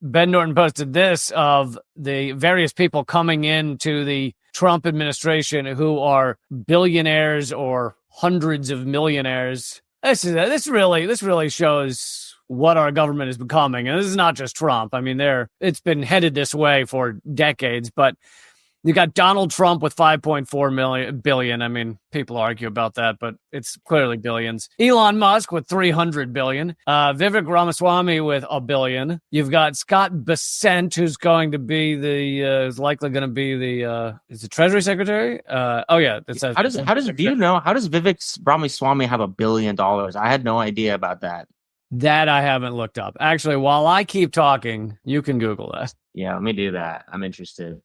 Ben Norton posted this of the various people coming into the Trump administration who are billionaires or hundreds of millionaires. This really shows what our government is becoming. And this is not just Trump. I mean, it's been headed this way for decades, but you got Donald Trump with 5.4 billion. I mean, people argue about that, but it's clearly billions. Elon Musk with 300 billion. Vivek Ramaswamy with $1 billion. You've got Scott Bessent, who's going to be is likely going to be is the Treasury Secretary. It says. How does Vivek Ramaswamy have $1 billion? I had no idea about that. That I haven't looked up. Actually, while I keep talking, you can Google that. Yeah, let me do that. I'm interested.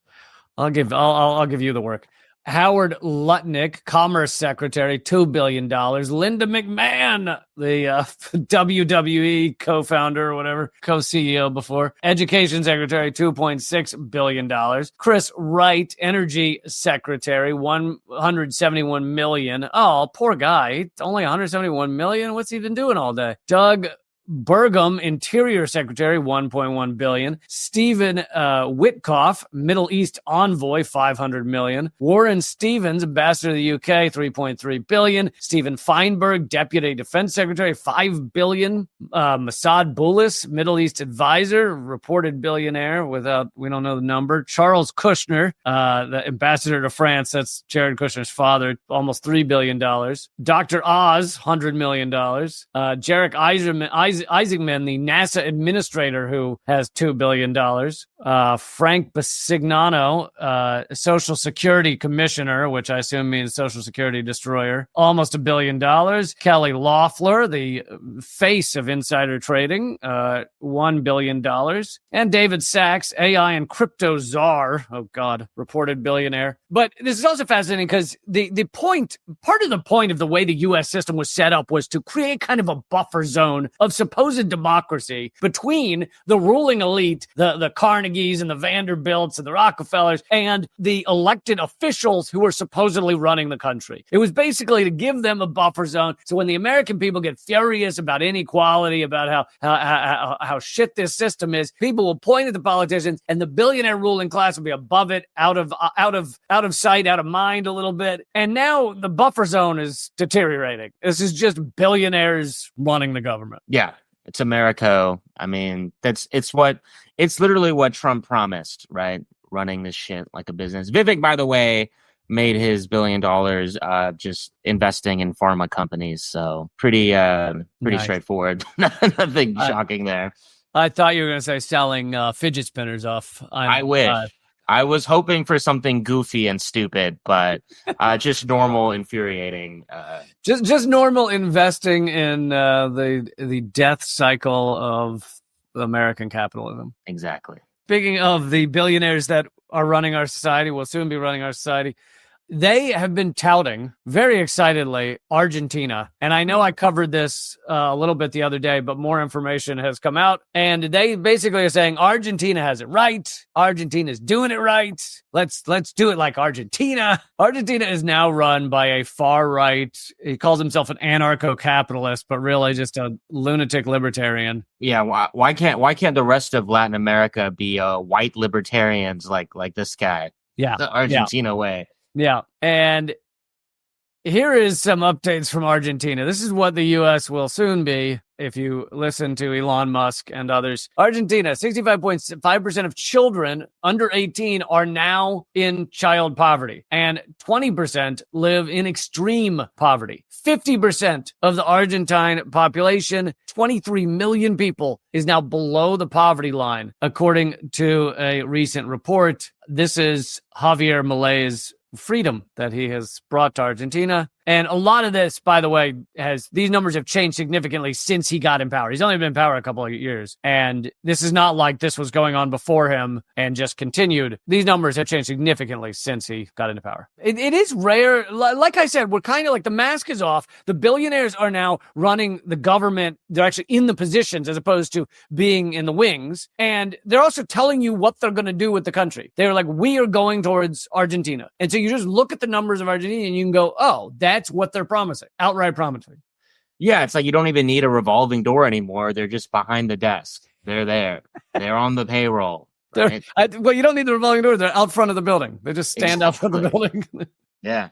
I'll give you the work. Howard Lutnick, Commerce Secretary, $2 billion. Linda McMahon, the WWE co-founder or whatever, co-CEO before. Education Secretary, $2.6 billion. Chris Wright, Energy Secretary, $171 million. Oh, poor guy. Only $171 million? What's he been doing all day? Doug Burgum, Interior Secretary, $1.1 billion. Stephen Witkoff, Middle East Envoy, $500 million. Warren Stevens, Ambassador to the UK, $3.3 billion. Stephen Feinberg, Deputy Defense Secretary, $5 billion. Mossad Boulis, Middle East Advisor, reported billionaire we don't know the number. Charles Kushner, the Ambassador to France, that's Jared Kushner's father, almost $3 billion. Dr. Oz, $100 million. Jarek Isaacman, the NASA administrator, who has $2 billion. Frank Basignano, Social Security Commissioner, which I assume means Social Security Destroyer, almost $1 billion. Kelly Loeffler, the face of insider trading, $1 billion. And David Sachs, AI and crypto czar, oh God, reported billionaire. But this is also fascinating because part of the point of the way the U.S. system was set up was to create kind of a buffer zone of supposed democracy between the ruling elite, the Carnegies and the Vanderbilts and the Rockefellers, and the elected officials who were supposedly running the country. It was basically to give them a buffer zone. So when the American people get furious about inequality, about how shit this system is, people will point at the politicians, and the billionaire ruling class will be above it, out of sight, out of mind a little bit. And now the buffer zone is deteriorating. This is just billionaires running the government. Yeah, it's America. I mean, it's literally what Trump promised, right? Running this shit like a business. Vivek, by the way, made his $1 billion just investing in pharma companies. So pretty nice. Straightforward. Nothing shocking there. I thought you were going to say selling fidget spinners off. I wish. I was hoping for something goofy and stupid, but just normal, infuriating. Just normal investing in the death cycle of American capitalism. Exactly. Speaking of the billionaires that are running our society, will soon be running our society, they have been touting very excitedly Argentina. And I know I covered this a little bit the other day, but more information has come out. And they basically are saying Argentina has it right. Argentina's doing it right. Let's do it like Argentina. Argentina is now run by a far right. He calls himself an anarcho-capitalist, but really just a lunatic libertarian. Yeah, why can't the rest of Latin America be white libertarians like this guy? Yeah, the Argentina way. Yeah, and here is some updates from Argentina. This is what the U.S. will soon be if you listen to Elon Musk and others. Argentina, 65.5% of children under 18 are now in child poverty, and 20% live in extreme poverty. 50% of the Argentine population, 23 million people, is now below the poverty line, according to a recent report. This is Javier Milei's freedom that he has brought to Argentina. And a lot of this, by the way, these numbers have changed significantly since he got in power. He's only been in power a couple of years. And this is not like this was going on before him and just continued. These numbers have changed significantly since he got into power. It is rare. Like I said, we're kind of like the mask is off. The billionaires are now running the government. They're actually in the positions as opposed to being in the wings. And they're also telling you what they're going to do with the country. They're like, we are going towards Argentina. And so you just look at the numbers of Argentina and you can go, oh, that's what they're promising. Outright promising. Yeah, it's like you don't even need a revolving door anymore. They're just behind the desk. They're there. They're on the payroll. They're, Right? well, you don't need the revolving doors. They're out front of the building. They just stand out front of the building. Yeah.